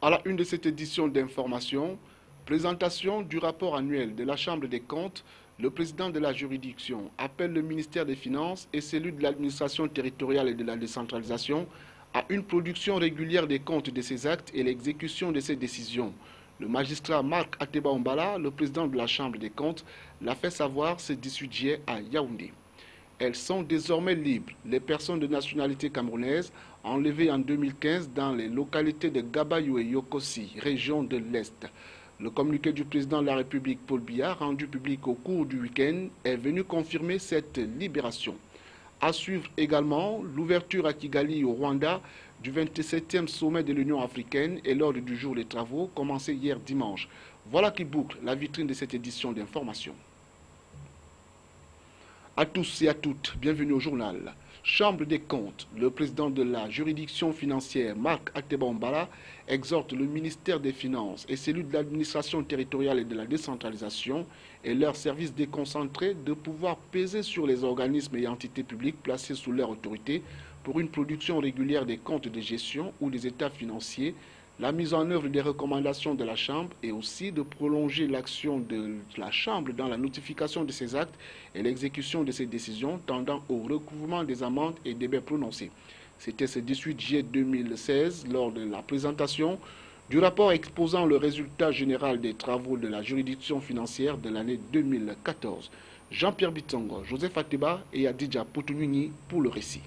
À la une de cette édition d'information, présentation du rapport annuel de la Chambre des comptes, le président de la juridiction appelle le ministère des Finances et celui de l'administration territoriale et de la décentralisation à une production régulière des comptes de ces actes et l'exécution de ces décisions. Le magistrat Marc Ateba Ombala, le président de la Chambre des comptes, l'a fait savoir ce 18 juillet à Yaoundé. Elles sont désormais libres, les personnes de nationalité camerounaise enlevées en 2015 dans les localités de Gabayou et Yokossi, région de l'Est. Le communiqué du président de la République, Paul Biya, rendu public au cours du week-end, est venu confirmer cette libération. À suivre également l'ouverture à Kigali, au Rwanda, du 27e sommet de l'Union africaine et l'ordre du jour des travaux, commencé hier dimanche. Voilà qui boucle la vitrine de cette édition d'information. À tous et à toutes, bienvenue au journal. Chambre des comptes, le président de la juridiction financière, Marc Ateba Ombala, exhorte le ministère des Finances et celui de l'administration territoriale et de la décentralisation et leurs services déconcentrés de pouvoir peser sur les organismes et entités publiques placés sous leur autorité pour une production régulière des comptes de gestion ou des états financiers, la mise en œuvre des recommandations de la Chambre et aussi de prolonger l'action de la Chambre dans la notification de ces actes et l'exécution de ces décisions tendant au recouvrement des amendes et des baies prononcées. C'était ce 18 juillet 2016 lors de la présentation du rapport exposant le résultat général des travaux de la juridiction financière de l'année 2014. Jean-Pierre Bitongo, Joseph Ateba et Adidja Poutoununi pour le récit.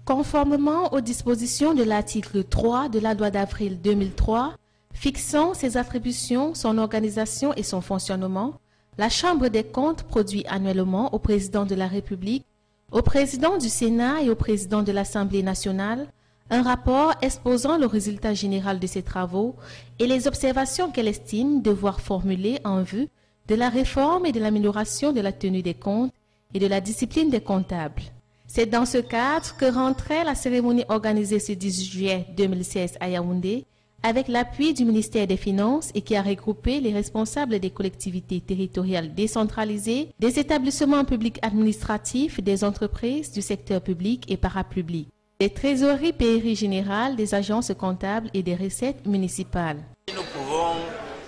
Conformément aux dispositions de l'article 3 de la loi d'avril 2003, fixant ses attributions, son organisation et son fonctionnement, la Chambre des comptes produit annuellement au président de la République, au président du Sénat et au président de l'Assemblée nationale un rapport exposant le résultat général de ses travaux et les observations qu'elle estime devoir formuler en vue de la réforme et de l'amélioration de la tenue des comptes et de la discipline des comptables. C'est dans ce cadre que rentrait la cérémonie organisée ce 18 juillet 2016 à Yaoundé avec l'appui du ministère des Finances et qui a regroupé les responsables des collectivités territoriales décentralisées, des établissements publics administratifs, des entreprises du secteur public et parapublic, des trésoreries pairies générales, des agences comptables et des recettes municipales. Nous pouvons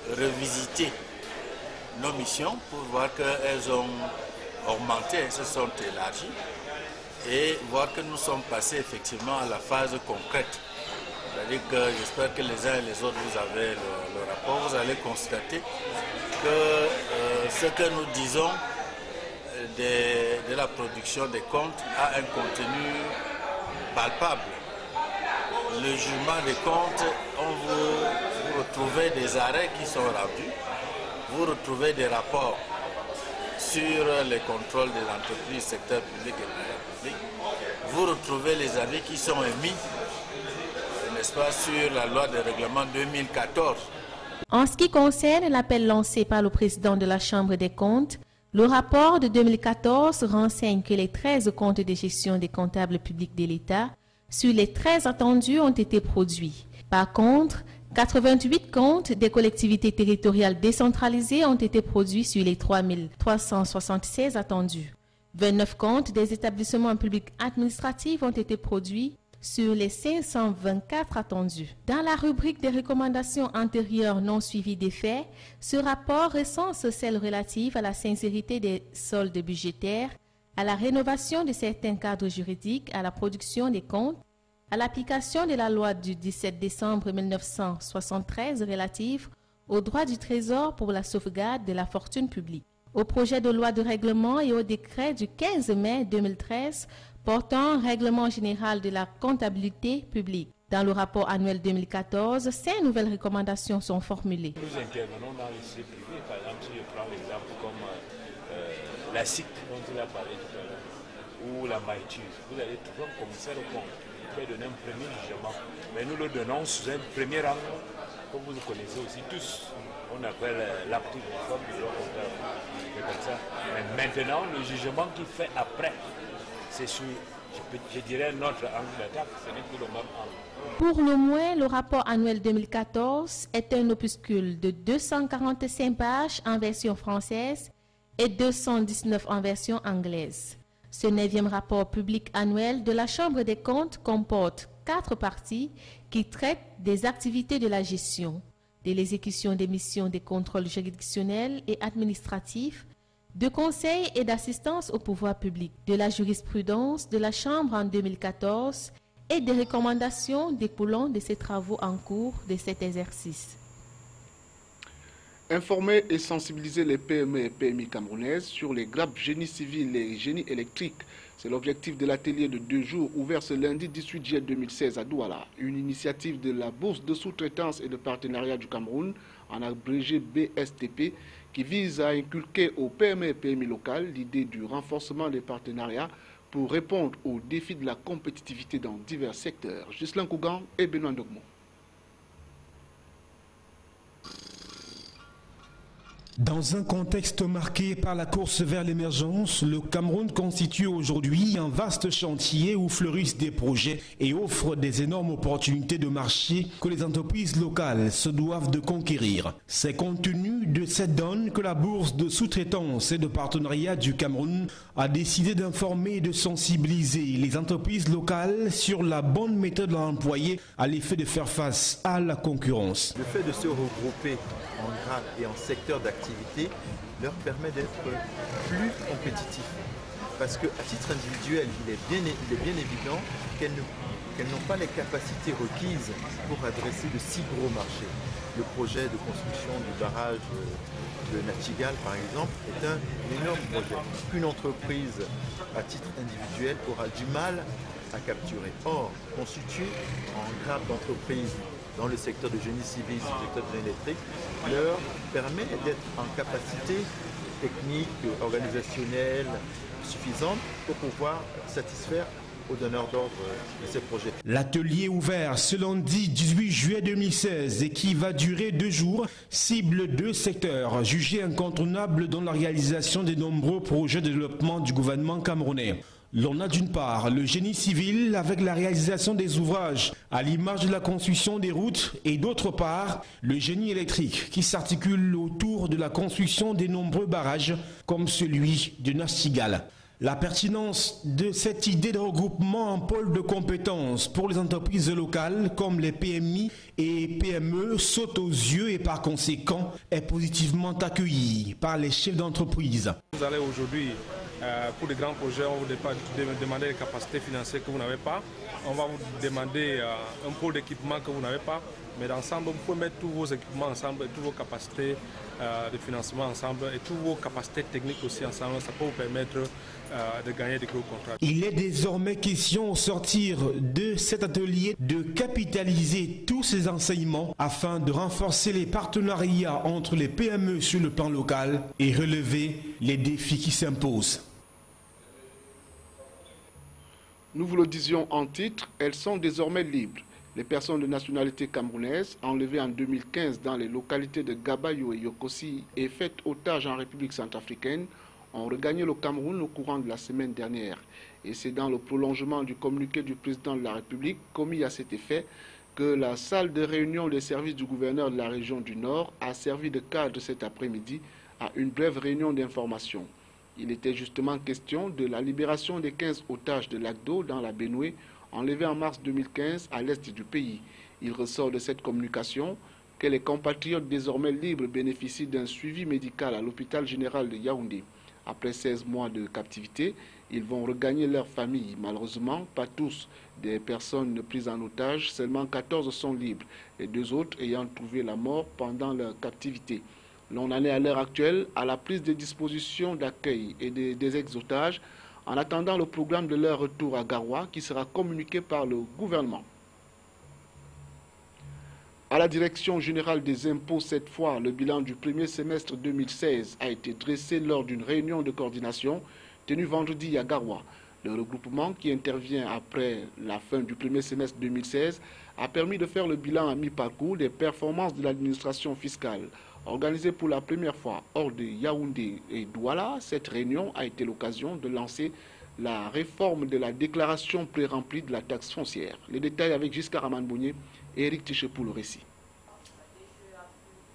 revisiter nos missions pour voir qu'elles ont augmenté, elles se sont élargies et voir que nous sommes passés effectivement à la phase concrète. C'est-à-dire que j'espère que les uns et les autres, vous avez le rapport, vous allez constater que ce que nous disons de la production des comptes a un contenu palpable. Le jugement des comptes, vous retrouvez des arrêts qui sont rendus, vous retrouvez des rapports sur les contrôles des entreprises, secteur public et parapublic, vous retrouvez les avis qui sont émis, n'est-ce pas, sur la loi de règlement 2014. En ce qui concerne l'appel lancé par le président de la Chambre des comptes, le rapport de 2014 renseigne que les 13 comptes de gestion des comptables publics de l'État, sur les 13 attendus, ont été produits. Par contre, 88 comptes des collectivités territoriales décentralisées ont été produits sur les 3376 attendus. 29 comptes des établissements publics administratifs ont été produits sur les 524 attendus. Dans la rubrique des recommandations antérieures non suivies des faits, ce rapport recense celles relatives à la sincérité des soldes budgétaires, à la rénovation de certains cadres juridiques, à la production des comptes, à l'application de la loi du 17 décembre 1973 relative aux droits du Trésor pour la sauvegarde de la fortune publique, au projet de loi de règlement et au décret du 15 mai 2013 portant règlement général de la comptabilité publique. Dans le rapport annuel 2014, 5 nouvelles recommandations sont formulées. Nous intervenons dans les secteurs privés, par exemple, si je prends l'exemple comme la SIC dont il a parlé tout à l'heure, ou la Maïtus, vous allez trouver un commissaire au compte. Peut donner un premier jugement, mais nous le donnons sous un premier angle, comme vous le connaissez aussi tous. On appelle l'acte de réforme du droit comptable. C'est comme ça. Mais maintenant, le jugement qu'il fait après, c'est sur je dirais notre angle d'attaque, ce n'est plus le même angle. Pour le moins, le rapport annuel 2014 est un opuscule de 245 pages en version française et 219 en version anglaise. Ce 9e rapport public annuel de la Chambre des comptes comporte 4 parties qui traitent des activités de la gestion, de l'exécution des missions des contrôles juridictionnels et administratifs, de conseil et d'assistance au pouvoir public, de la jurisprudence de la Chambre en 2014 et des recommandations découlant de ces travaux en cours de cet exercice. Informer et sensibiliser les PME et PMI camerounaises sur les grappes génie civil et génie électrique. C'est l'objectif de l'atelier de 2 jours ouvert ce lundi 18 juillet 2016 à Douala. Une initiative de la Bourse de sous-traitance et de partenariat du Cameroun, en abrégé BSTP, qui vise à inculquer aux PME et PMI locales l'idée du renforcement des partenariats pour répondre aux défis de la compétitivité dans divers secteurs. Ghislain Kougan et Benoît Ndogmo. Dans un contexte marqué par la course vers l'émergence, le Cameroun constitue aujourd'hui un vaste chantier où fleurissent des projets et offre des énormes opportunités de marché que les entreprises locales se doivent de conquérir. C'est compte tenu de cette donne que la Bourse de sous-traitance et de partenariat du Cameroun a décidé d'informer et de sensibiliser les entreprises locales sur la bonne méthode à employer à l'effet de faire face à la concurrence. Le fait de se regrouper en grade et en secteur d'activité leur permet d'être plus compétitifs. Parce qu'à titre individuel, il est bien évident qu'elles n'ont pas les capacités requises pour adresser de si gros marchés. Le projet de construction du barrage de Nachtigal, par exemple, est un énorme projet qu'une entreprise à titre individuel aura du mal à capturer. Or, constitué en grade d'entreprise dans le secteur de génie civil, le secteur de génie électrique, leur permet d'être en capacité technique, organisationnelle suffisante pour pouvoir satisfaire aux donneurs d'ordre de ces projets. L'atelier ouvert ce lundi 18 juillet 2016 et qui va durer 2 jours cible 2 secteurs jugés incontournables dans la réalisation des nombreux projets de développement du gouvernement camerounais. L'on a d'une part le génie civil avec la réalisation des ouvrages à l'image de la construction des routes et d'autre part le génie électrique qui s'articule autour de la construction des nombreux barrages comme celui de Nachtigal. La pertinence de cette idée de regroupement en pôle de compétences pour les entreprises locales comme les PMI et PME saute aux yeux et par conséquent est positivement accueillie par les chefs d'entreprise. Vous allez aujourd'hui pour les grands projets, on va vous demander les capacités financières que vous n'avez pas. On va vous demander un pôle d'équipement que vous n'avez pas. Mais d'ensemble, vous pouvez mettre tous vos équipements ensemble, et toutes vos capacités de financement ensemble et toutes vos capacités techniques aussi ensemble. Ça peut vous permettre de gagner des gros contrats. Il est désormais question au sortir de cet atelier de capitaliser tous ces enseignements afin de renforcer les partenariats entre les PME sur le plan local et relever les défis qui s'imposent. Nous vous le disions en titre, elles sont désormais libres. Les personnes de nationalité camerounaise enlevées en 2015 dans les localités de Gabayo et Yokosi et faites otages en République centrafricaine ont regagné le Cameroun au courant de la semaine dernière. Et c'est dans le prolongement du communiqué du président de la République commis à cet effet que la salle de réunion des services du gouverneur de la région du Nord a servi de cadre cet après-midi à une brève réunion d'information. Il était justement question de la libération des 15 otages de l'Agdo dans la Benoué, enlevés en mars 2015 à l'est du pays. Il ressort de cette communication que les compatriotes désormais libres bénéficient d'un suivi médical à l'hôpital général de Yaoundé. Après 16 mois de captivité, ils vont regagner leur famille. Malheureusement, pas tous des personnes prises en otage, seulement 14 sont libres, les 2 autres ayant trouvé la mort pendant leur captivité. L'on en est à l'heure actuelle à la prise des dispositions d'accueil et des ex-otages en attendant le programme de leur retour à Garoua qui sera communiqué par le gouvernement. À la Direction générale des impôts, cette fois, le bilan du premier semestre 2016 a été dressé lors d'une réunion de coordination tenue vendredi à Garoua. Le regroupement qui intervient après la fin du premier semestre 2016 a permis de faire le bilan à mi-parcours des performances de l'administration fiscale. Organisée pour la première fois hors de Yaoundé et Douala, cette réunion a été l'occasion de lancer la réforme de la déclaration pré-remplie de la taxe foncière. Les détails avec Giscard Amanbounier et Eric Tiché pour le récit.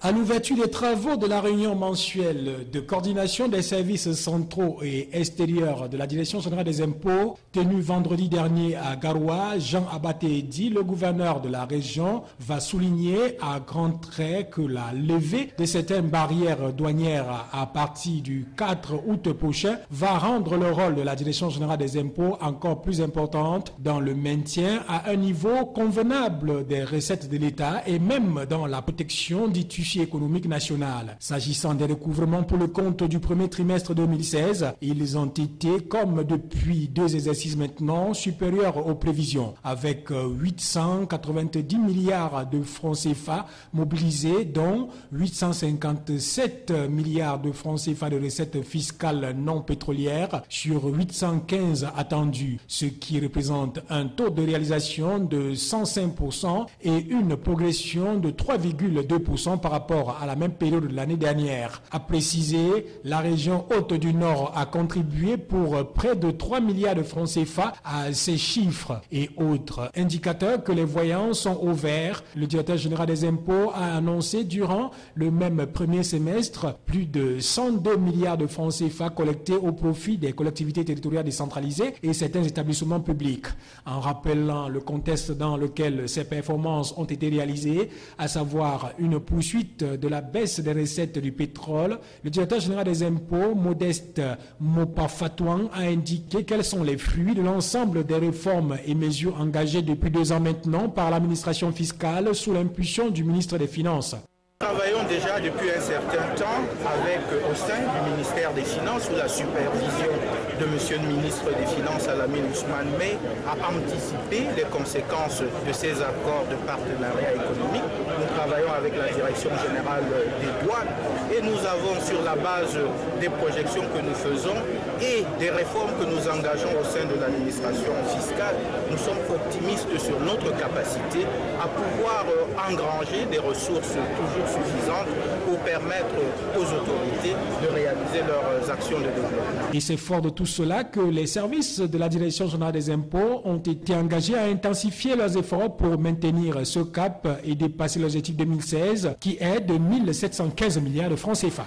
À l'ouverture des travaux de la réunion mensuelle de coordination des services centraux et extérieurs de la Direction générale des impôts, tenue vendredi dernier à Garoua, Jean Abaté dit, le gouverneur de la région, va souligner à grands traits que la levée de certaines barrières douanières à partir du 4 août prochain va rendre le rôle de la Direction générale des impôts encore plus importante dans le maintien à un niveau convenable des recettes de l'État et même dans la protection du tissu économique national. S'agissant des recouvrements pour le compte du premier trimestre 2016, ils ont été, comme depuis 2 exercices maintenant, supérieurs aux prévisions, avec 890 milliards de francs CFA mobilisés, dont 857 milliards de francs CFA de recettes fiscales non pétrolières sur 815 attendus, ce qui représente un taux de réalisation de 105% et une progression de 3,2% par rapport à la même période de l'année dernière. À préciser, la région haute du Nord a contribué pour près de 3 milliards de francs CFA à ces chiffres et autres indicateurs que les voyants sont au vert. Le directeur général des impôts a annoncé durant le même premier semestre plus de 102 milliards de francs CFA collectés au profit des collectivités territoriales décentralisées et certains établissements publics. En rappelant le contexte dans lequel ces performances ont été réalisées, à savoir une poursuite de la baisse des recettes du pétrole, le directeur général des impôts, Modeste Mopafatouan, a indiqué quels sont les fruits de l'ensemble des réformes et mesures engagées depuis 2 ans maintenant par l'administration fiscale sous l'impulsion du ministre des Finances. Nous travaillons déjà depuis un certain temps avec, au sein du ministère des Finances, sous la supervision de Monsieur le ministre des Finances, Alamine Ousmane Mey, à anticiper les conséquences de ces accords de partenariat économique. Nous travaillons avec la Direction générale des douanes et nous avons, sur la base des projections que nous faisons et des réformes que nous engageons au sein de l'administration fiscale, nous sommes optimistes sur notre capacité à pouvoir engranger des ressources toujours suffisantes pour permettre aux autorités de réaliser leurs actions de développement. Et c'est fort de tout cela que les services de la Direction générale des impôts ont été engagés à intensifier leurs efforts pour maintenir ce cap et dépasser l'objectif 2016 qui est de 1715 milliards de francs CFA.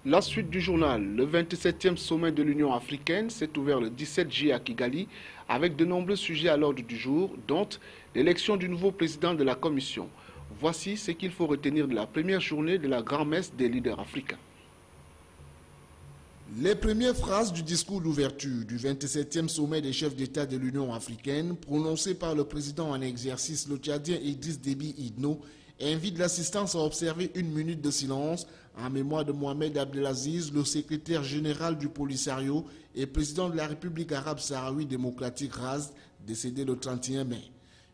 La suite du journal, le 27e sommet de l'Union africaine s'est ouvert le 17 juillet à Kigali avec de nombreux sujets à l'ordre du jour, dont l'élection du nouveau président de la Commission. Voici ce qu'il faut retenir de la première journée de la grand-messe des leaders africains. Les premières phrases du discours d'ouverture du 27e sommet des chefs d'État de l'Union africaine, prononcées par le président en exercice, le Tchadien Idriss Déby Itno, invitent l'assistance à observer 1 minute de silence en mémoire de Mohamed Abdelaziz, le secrétaire général du Polisario et président de la République arabe sahraoui démocratique RASD, décédé le 31 mai.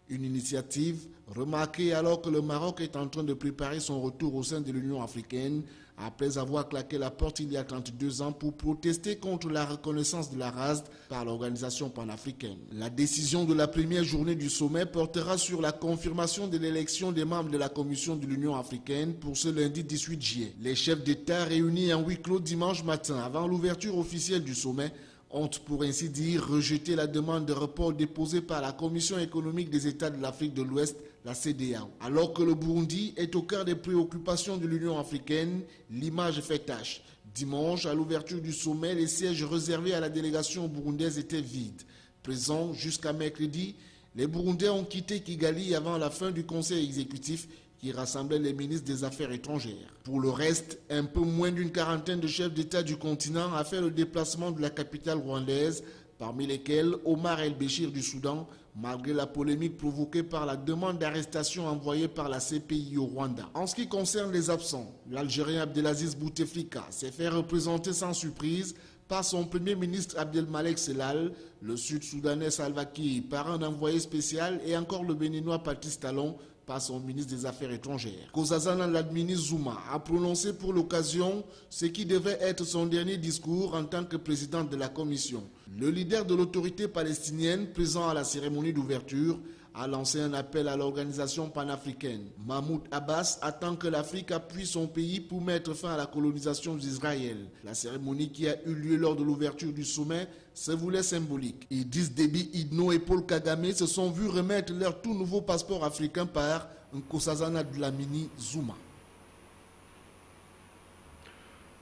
Une initiative remarquée alors que le Maroc est en train de préparer son retour au sein de l'Union africaine après avoir claqué la porte il y a 32 ans pour protester contre la reconnaissance de la RASD par l'organisation panafricaine. La décision de la première journée du sommet portera sur la confirmation de l'élection des membres de la Commission de l'Union africaine pour ce lundi 18 juillet. Les chefs d'État réunis en huis clos dimanche matin avant l'ouverture officielle du sommet ont pour ainsi dire rejeté la demande de report déposée par la Commission économique des États de l'Afrique de l'Ouest, la CEDEAO. Alors que le Burundi est au cœur des préoccupations de l'Union africaine, l'image fait tâche. Dimanche, à l'ouverture du sommet, les sièges réservés à la délégation burundaise étaient vides. Présents jusqu'à mercredi, les Burundais ont quitté Kigali avant la fin du conseil exécutif qui rassemblait les ministres des Affaires étrangères. Pour le reste, un peu moins d'une quarantaine de chefs d'État du continent a fait le déplacement de la capitale rwandaise, parmi lesquels Omar El-Béchir du Soudan, malgré la polémique provoquée par la demande d'arrestation envoyée par la CPI au Rwanda. En ce qui concerne les absents, l'Algérien Abdelaziz Bouteflika s'est fait représenter sans surprise par son premier ministre Abdelmalek Sellal, le Sud-Soudanais Salva Kiir par un envoyé spécial et encore le Béninois Patrice Talon par son ministre des Affaires étrangères. Nkosazana Dlamini Zuma a prononcé pour l'occasion ce qui devait être son dernier discours en tant que président de la Commission. Le leader de l'autorité palestinienne présent à la cérémonie d'ouverture a lancé un appel à l'organisation panafricaine. Mahmoud Abbas attend que l'Afrique appuie son pays pour mettre fin à la colonisation d'Israël. La cérémonie qui a eu lieu lors de l'ouverture du sommet se voulait symbolique. Idriss Déby Itno et Paul Kagame se sont vus remettre leur tout nouveau passeport africain par Nkosazana Dlamini Zuma.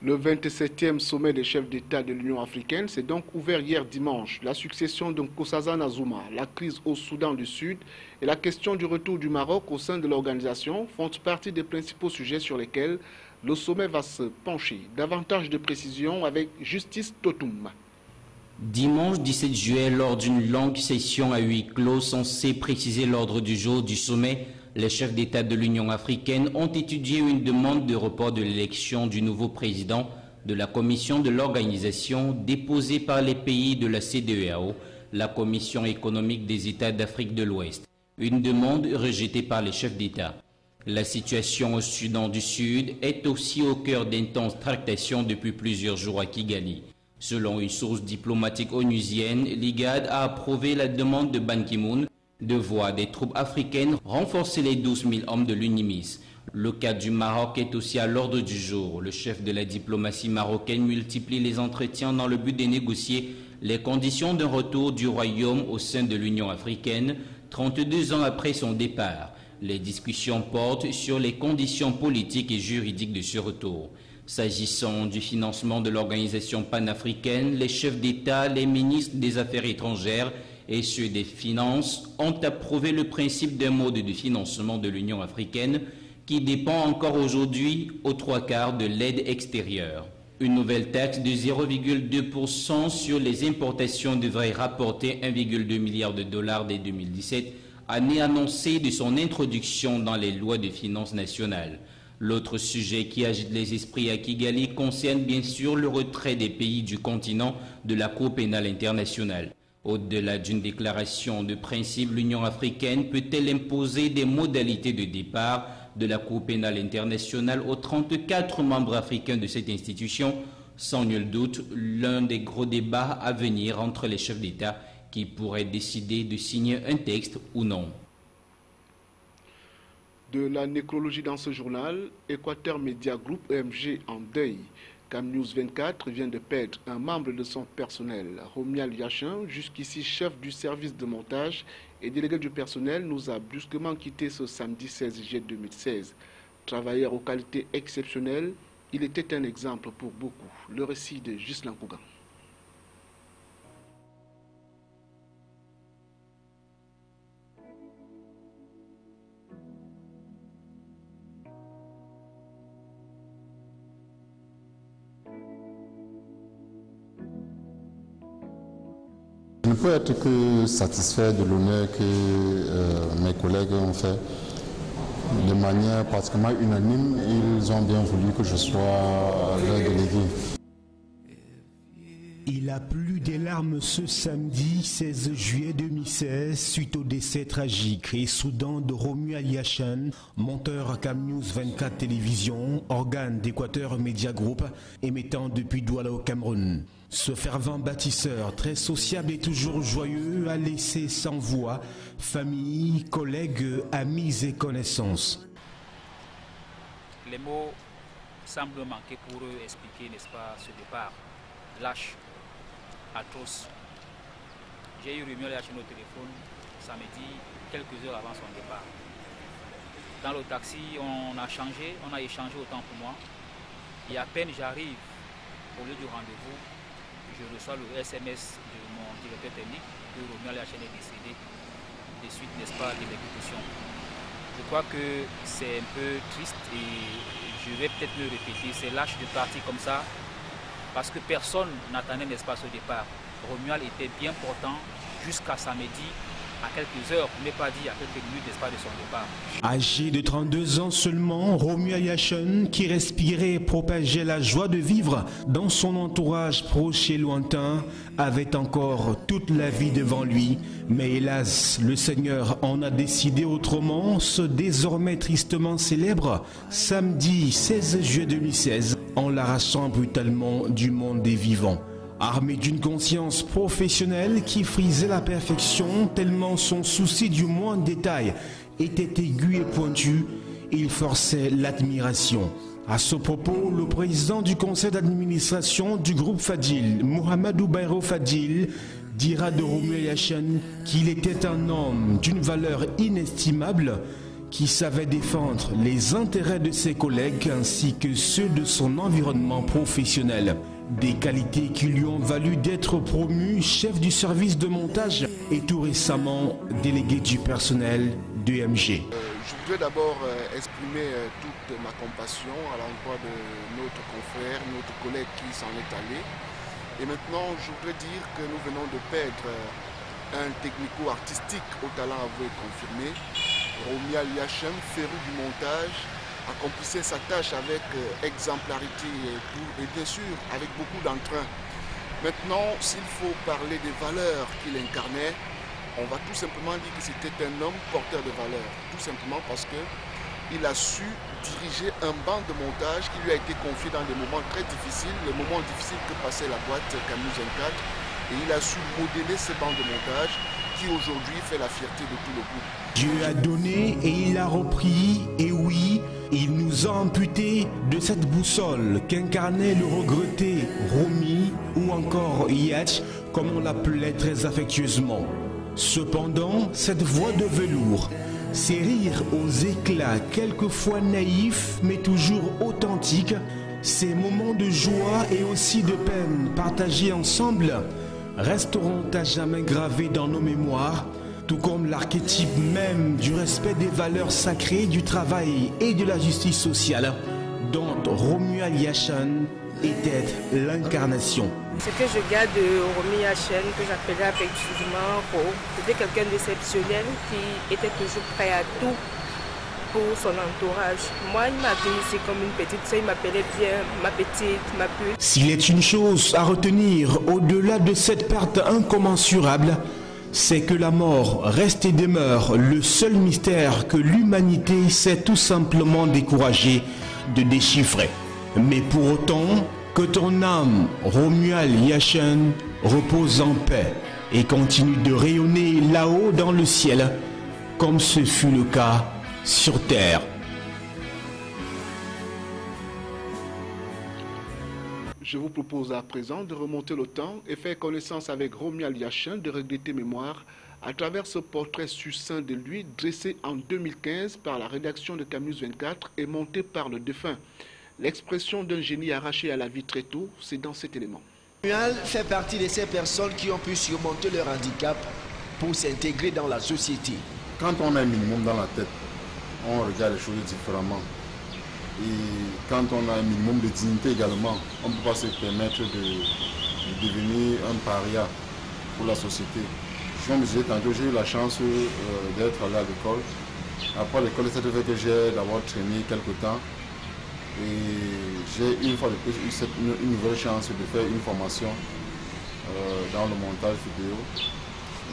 Le 27e sommet des chefs d'État de l'Union africaine s'est donc ouvert hier dimanche. La succession de Nkosazana Zuma, la crise au Soudan du Sud et la question du retour du Maroc au sein de l'organisation font partie des principaux sujets sur lesquels le sommet va se pencher. Davantage de précisions avec Justice Totoum. Dimanche 17 juillet, lors d'une longue session à huis clos censée préciser l'ordre du jour du sommet, les chefs d'État de l'Union africaine ont étudié une demande de report de l'élection du nouveau président de la commission de l'organisation déposée par les pays de la CEDEAO, la Commission économique des États d'Afrique de l'Ouest. Une demande rejetée par les chefs d'État. La situation au Soudan du Sud est aussi au cœur d'intenses tractations depuis plusieurs jours à Kigali. Selon une source diplomatique onusienne, l'IGAD a approuvé la demande de Ban Ki-moon de voir des troupes africaines renforcer les 12 000 hommes de l'UNIMIS. Le cas du Maroc est aussi à l'ordre du jour. Le chef de la diplomatie marocaine multiplie les entretiens dans le but de négocier les conditions d'un retour du royaume au sein de l'Union africaine, 32 ans après son départ. Les discussions portent sur les conditions politiques et juridiques de ce retour. S'agissant du financement de l'organisation panafricaine, les chefs d'État, les ministres des Affaires étrangères et ceux des Finances ont approuvé le principe d'un mode de financement de l'Union africaine qui dépend encore aujourd'hui aux 3/4 de l'aide extérieure. Une nouvelle taxe de 0,2% sur les importations devrait rapporter 1,2 milliard de dollars dès 2017, année annoncée de son introduction dans les lois de finances nationales. L'autre sujet qui agite les esprits à Kigali concerne bien sûr le retrait des pays du continent de la Cour pénale internationale. Au-delà d'une déclaration de principe, l'Union africaine peut-elle imposer des modalités de départ de la Cour pénale internationale aux 34 membres africains de cette institution? Sans nul doute, l'un des gros débats à venir entre les chefs d'État qui pourraient décider de signer un texte ou non. De la nécrologie dans ce journal, Équateur Media Group EMG en deuil. Cam News 24 vient de perdre un membre de son personnel. Romial Yachin, jusqu'ici chef du service de montage et délégué du personnel, nous a brusquement quitté ce samedi 16 juillet 2016. Travailleur aux qualités exceptionnelles, il était un exemple pour beaucoup. Le récit de Ghislain Kougan. Je ne peux être que satisfait de l'honneur que mes collègues ont fait. De manière pratiquement unanime, ils ont bien voulu que je sois leur délégué. Il a plu des larmes ce samedi 16 juillet 2016 suite au décès tragique et soudain de Romuald Yachin, monteur à Cam News 24 Télévision, organe d'Équateur Media Group, émettant depuis Douala au Cameroun. Ce fervent bâtisseur, très sociable et toujours joyeux, a laissé sans voix famille, collègues, amis et connaissances. Les mots semblent manquer pour expliquer, n'est-ce pas, ce départ lâche, atroce. J'ai eu Romuald Yachin au téléphone samedi, quelques heures avant son départ. Dans le taxi, on a échangé autant pour moi. Et à peine j'arrive au lieu du rendez-vous, je reçois le SMS de mon directeur technique que Romuald Yachin est décédé des suites, n'est-ce pas, de l'exécution. Je crois que c'est un peu triste et je vais peut-être le répéter, c'est lâche de partir comme ça parce que personne n'attendait, n'est-ce pas, ce départ. Romuald était bien portant jusqu'à samedi, à quelques heures, mais pas dit à quelques minutes, n'est-ce pas, de son départ. Âgé de 32 ans seulement, Romuald Yachin, qui respirait et propageait la joie de vivre dans son entourage proche et lointain, avait encore toute la vie devant lui. Mais hélas, le Seigneur en a décidé autrement, ce désormais tristement célèbre samedi 16 juillet 2016, en l'arrachant brutalement du monde des vivants. Armé d'une conscience professionnelle qui frisait la perfection tellement son souci du moindre détail était aigu et pointu, il forçait l'admiration. À ce propos, le président du conseil d'administration du groupe Fadil, Mohamedou Bayrou Fadil, dira de Romuald Yachane qu'il était un homme d'une valeur inestimable qui savait défendre les intérêts de ses collègues ainsi que ceux de son environnement professionnel. Des qualités qui lui ont valu d'être promu chef du service de montage et tout récemment délégué du personnel d'EMG. Je voudrais d'abord exprimer toute ma compassion à l'endroit de notre confrère, notre collègue qui s'en est allé. Et maintenant, je voudrais dire que nous venons de perdre un technico-artistique au talent avoué confirmé. Romuald Yachane, féru du montage, accomplissait sa tâche avec exemplarité et bien sûr avec beaucoup d'entrain. Maintenant, s'il faut parler des valeurs qu'il incarnait, on va tout simplement dire que c'était un homme porteur de valeurs. Tout simplement parce qu'il a su diriger un banc de montage qui lui a été confié dans des moments très difficiles, les moments difficiles que passait la boîte Camille 24. Et il a su modeler ce banc de montage qui aujourd'hui fait la fierté de tout le groupe. Dieu a donné et il a repris, et oui, il nous a amputé de cette boussole qu'incarnait le regretté Romy ou encore Yach, comme on l'appelait très affectueusement. Cependant, cette voix de velours, ces rires aux éclats, quelquefois naïfs mais toujours authentiques, ces moments de joie et aussi de peine partagés ensemble, resteront à jamais gravés dans nos mémoires, tout comme l'archétype même du respect des valeurs sacrées du travail et de la justice sociale, dont Romuald Yachane était l'incarnation. Ce que je garde de Romuald Yachane, que j'appelais affectueusement Ro, c'était quelqu'un d'exceptionnel qui était toujours prêt à tout pour son entourage. Moi, il m'a vu ici comme une petite sœur, il m'appelait bien ma petite, ma pute. S'il est une chose à retenir au-delà de cette perte incommensurable, c'est que la mort reste et demeure le seul mystère que l'humanité s'est tout simplement découragée de déchiffrer. Mais pour autant, que ton âme, Romuald Yachane, repose en paix et continue de rayonner là-haut dans le ciel, comme ce fut le cas sur terre. Je vous propose à présent de remonter le temps et faire connaissance avec Romuald Yachane de Regretter Mémoire à travers ce portrait succinct de lui dressé en 2015 par la rédaction de Camille 24 et monté par le défunt. L'expression d'un génie arraché à la vie très tôt, c'est dans cet élément. Romuald fait partie de ces personnes qui ont pu surmonter leur handicap pour s'intégrer dans la société. Quand on a un minimum dans la tête, on regarde les choses différemment. Et quand on a un minimum de dignité également, on ne peut pas se permettre de devenir un paria pour la société. Comme je disais tantôt, j'ai eu la chance d'être allé à l'école. Après l'école, c'est fait que j'ai d'abord traîné quelques temps. Et j'ai une fois de plus eu une vraie chance de faire une formation dans le montage vidéo.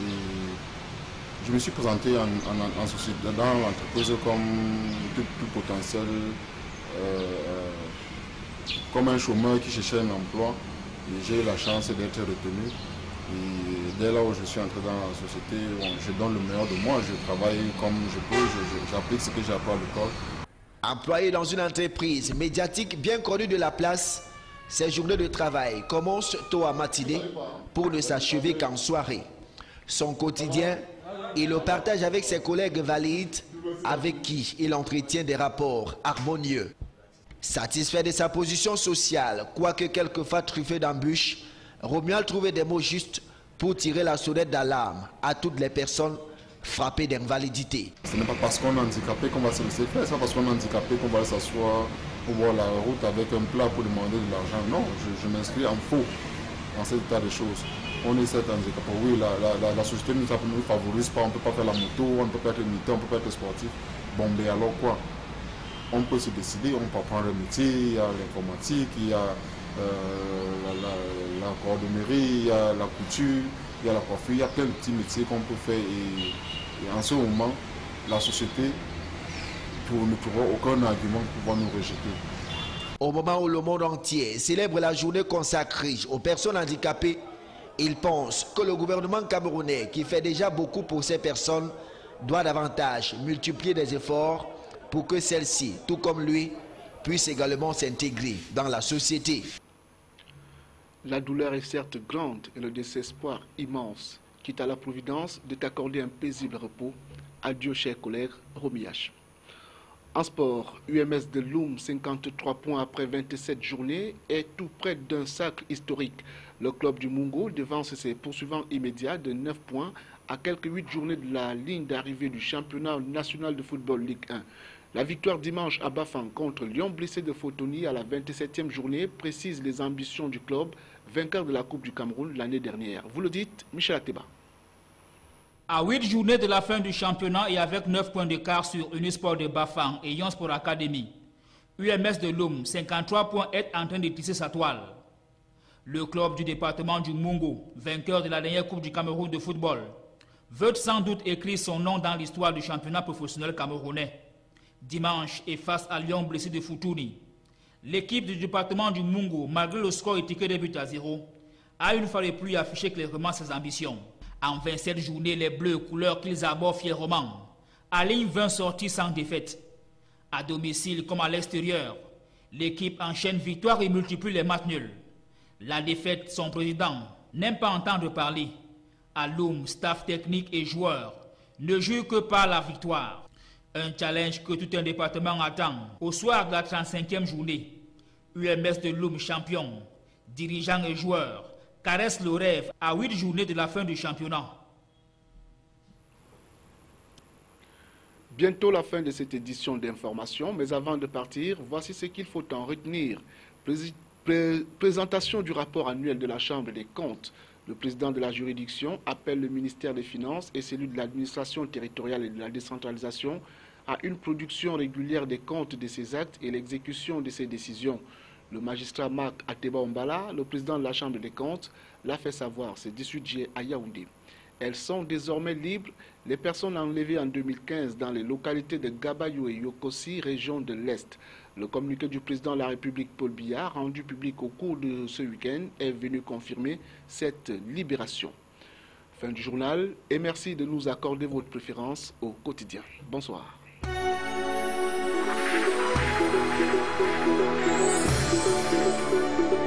Et je me suis présenté en société, dans l'entreprise comme tout potentiel, comme un chômeur qui cherchait un emploi. Et j'ai eu la chance d'être retenu. Et dès là où je suis entré dans la société, je donne le meilleur de moi. Je travaille comme je peux, j'applique ce que j'ai appris à l'école. Employé dans une entreprise médiatique bien connue de la place, ses journées de travail commencent tôt à matinée pour ne s'achever qu'en soirée. Son quotidien, il le partage avec ses collègues valides avec qui il entretient des rapports harmonieux. Satisfait de sa position sociale, quoique quelquefois truffé d'embûches, Romuald trouvait des mots justes pour tirer la sonnette d'alarme à toutes les personnes frappé d'invalidité. Ce n'est pas parce qu'on est handicapé qu'on va se laisser faire, c'est pas parce qu'on est handicapé qu'on va s'asseoir pour voir la route avec un plat pour demander de l'argent. Non, je m'inscris en faux dans cet état de choses. On est certes handicapé, oui, la société ne nous favorise pas, on ne peut pas faire la moto, on ne peut pas être militaire, on ne peut pas être sportif. Bon, mais alors quoi? On peut se décider, on peut apprendre un métier, il y a l'informatique, il y a la cordonnerie, il y a la couture, il y a la coiffure, il y a plein de petits métiers qu'on peut faire et en ce moment, la société ne trouvera aucun argument pour pouvoir nous rejeter. Au moment où le monde entier célèbre la journée consacrée aux personnes handicapées, il pense que le gouvernement camerounais, qui fait déjà beaucoup pour ces personnes, doit davantage multiplier des efforts pour que celles-ci, tout comme lui, puissent également s'intégrer dans la société. La douleur est certes grande et le désespoir immense. Quitte à la Providence de t'accorder un paisible repos. Adieu, chers collègues, Romy H. En sport, UMS de Loum, 53 points après 27 journées, est tout près d'un sacre historique. Le club du Mungo devance ses poursuivants immédiats de 9 points à quelques 8 journées de la ligne d'arrivée du championnat national de football Ligue 1. La victoire dimanche à Bafang contre Lyon blessé de Fotoni à la 27e journée précise les ambitions du club, vainqueur de la Coupe du Cameroun l'année dernière. Vous le dites, Michel Ateba. À 8 journées de la fin du championnat et avec 9 points d'écart sur Unisport de Bafang et Yon Sport Academy, UMS de Loum, 53 points, est en train de tisser sa toile. Le club du département du Mungo, vainqueur de la dernière Coupe du Cameroun de football, veut sans doute écrire son nom dans l'histoire du championnat professionnel camerounais. Dimanche, et face à Lyon blessé de Foutouni, l'équipe du département du Mungo, malgré le score étiqueté de but à 0, a une fois de plus affiché clairement ses ambitions. En 27 journées, les Bleus, couleurs qu'ils abordent fièrement, alignent 20 sorties sans défaite. À domicile comme à l'extérieur, l'équipe enchaîne victoire et multiplie les matchs nuls. La défaite, son président n'aime pas entendre parler. À Loum, staff technique et joueurs ne jurent que par la victoire. Un challenge que tout un département attend au soir de la 35e journée. UMS de Loum champion, dirigeants et joueurs caressent le rêve à 8 journées de la fin du championnat. Bientôt la fin de cette édition d'information, mais avant de partir, voici ce qu'il faut en retenir. Présentation du rapport annuel de la Chambre des comptes. Le président de la juridiction appelle le ministère des Finances et celui de l'administration territoriale et de la décentralisation à une production régulière des comptes de ses actes et l'exécution de ses décisions. Le magistrat Marc Ateba Ombala, le président de la Chambre des comptes, l'a fait savoir ce 18 juillet à Yaoundé. Elles sont désormais libres, les personnes enlevées en 2015 dans les localités de Gabayou et Yokosi, région de l'Est. Le communiqué du président de la République Paul Biya, rendu public au cours de ce week-end, est venu confirmer cette libération. Fin du journal et merci de nous accorder votre préférence au quotidien. Bonsoir. Thank you.